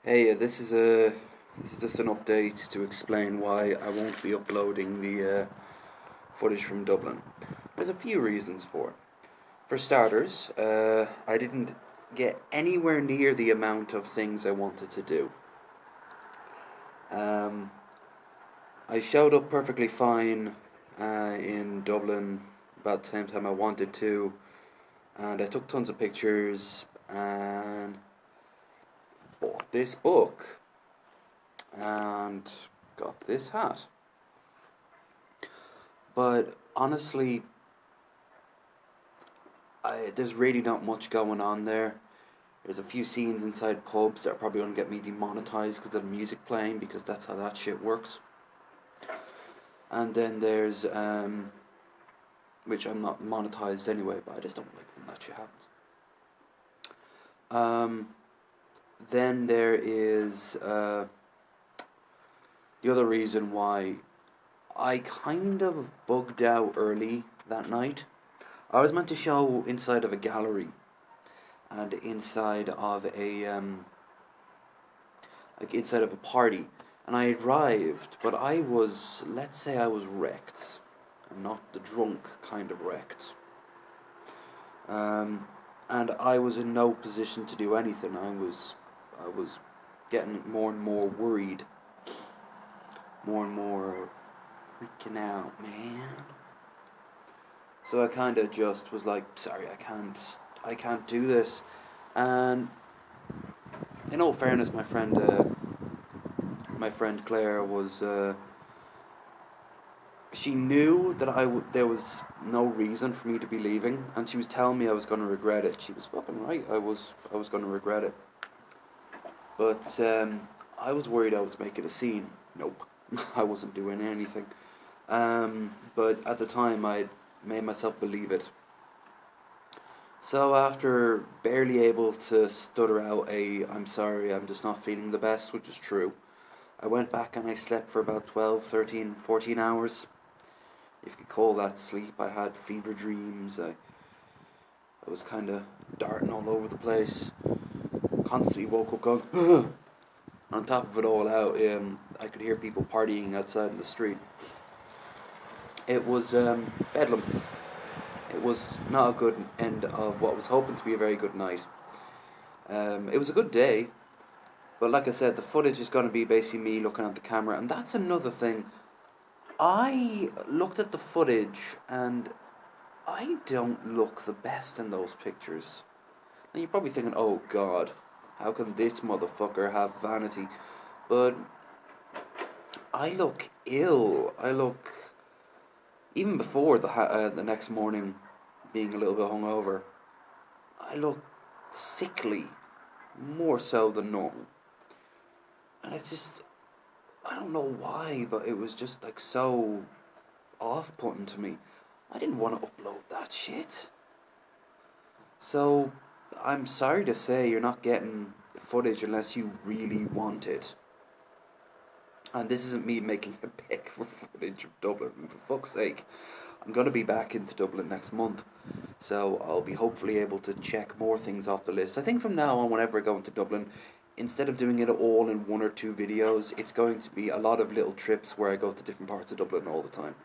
Hey, this is just an update to explain why I won't be uploading the footage from Dublin. There's a few reasons for it. For starters, I didn't get anywhere near the amount of things I wanted to do. Um, I showed up perfectly fine in Dublin about the same time I wanted to, and I took tons of pictures and bought this book and got this hat. But honestly, there's really not much going on there. There's a few scenes inside pubs that are probably going to get me demonetized because of the music playing, because that's how that shit works. And then there's, which I'm not monetized anyway, but I just don't like when that shit happens. Then there is the other reason why I kind of bugged out early that night. I was meant to show inside of a gallery and inside of a inside of a party, and I arrived, but I was, let's say I was wrecked, and not the drunk kind of wrecked. And I was in no position to do anything. I was getting more and more worried, more and more freaking out, man. So I kind of just was like, sorry, I can't do this. And in all fairness, my friend Claire was, she knew that there was no reason for me to be leaving, and she was telling me I was going to regret it. She was fucking right. I was going to regret it. But I was worried I was making a scene. Nope, I wasn't doing anything. But at the time, I made myself believe it. So after barely able to stutter out I'm sorry, I'm just not feeling the best, which is true, I went back and I slept for about 12, 13, 14 hours. If you could call that sleep. I had fever dreams. I was kind of darting all over the place. Constantly woke up going, ugh. On top of it all out, I could hear people partying outside in the street. It was bedlam. It was not a good end of what was hoping to be a very good night. It was a good day, but like I said, the footage is going to be basically me looking at the camera, and that's another thing. I looked at the footage, and I don't look the best in those pictures. And you're probably thinking, oh God, how can this motherfucker have vanity? But I look ill. I look, even before the next morning being a little bit hungover, I look sickly, more so than normal. And it's just, I don't know why, but it was just like so off-putting to me. I didn't want to upload that shit. So, I'm sorry to say you're not getting footage unless you really want it. And this isn't me making a pick for footage of Dublin, for fuck's sake. I'm going to be back into Dublin next month, so I'll be hopefully able to check more things off the list. I think from now on, whenever I go into Dublin, instead of doing it all in one or two videos, it's going to be a lot of little trips where I go to different parts of Dublin all the time.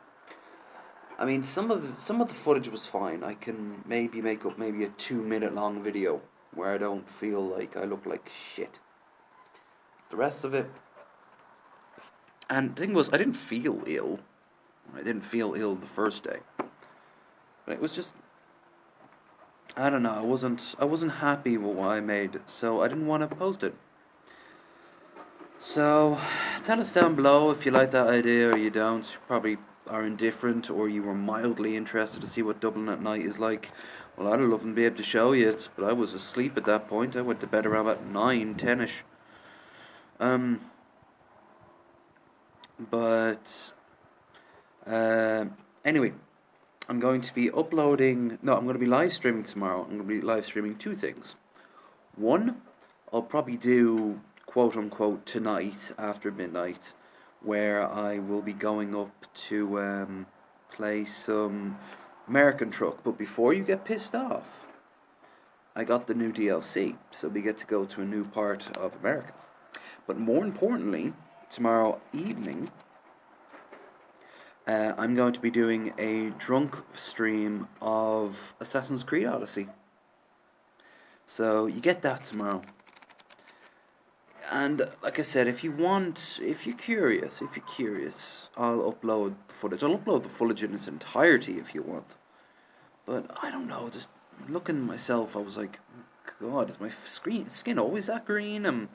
I mean, some of the footage was fine. I can maybe make up maybe a 2-minute long video where I don't feel like I look like shit. The rest of it, and the thing was, I didn't feel ill. I didn't feel ill the first day, but it was just, I don't know. I wasn't happy with what I made, so I didn't want to post it. So tell us down below if you like that idea or you don't. You probably are indifferent, or you were mildly interested to see what Dublin at night is like. Well, I'd love to be able to show you it, but I was asleep at that point. I went to bed around about 9, 10ish. But anyway, I'm going to be I'm going to be live streaming tomorrow. I'm going to be live streaming two things. One, I'll probably do quote unquote tonight after midnight, where I will be going up to play some American Truck. But before you get pissed off, I got the new DLC, so we get to go to a new part of America. But more importantly, tomorrow evening, I'm going to be doing a drunk stream of Assassin's Creed Odyssey. So you get that tomorrow. And like I said, if you're curious, I'll upload the footage. I'll upload the footage in its entirety if you want. But I don't know, just looking at myself, I was like, God, is my skin always that green?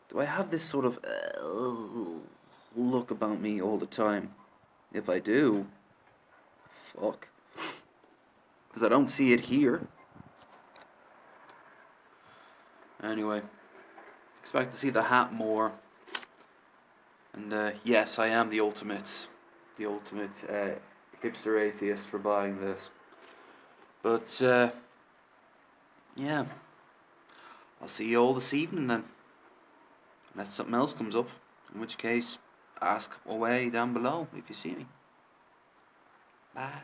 Do I have this sort of look about me all the time? If I do, fuck. Because I don't see it here. Anyway, expect to see the hat more. And yes, I am the ultimate hipster atheist for buying this. But yeah, I'll see you all this evening then. Unless something else comes up, in which case, ask away down below if you see me. Bye.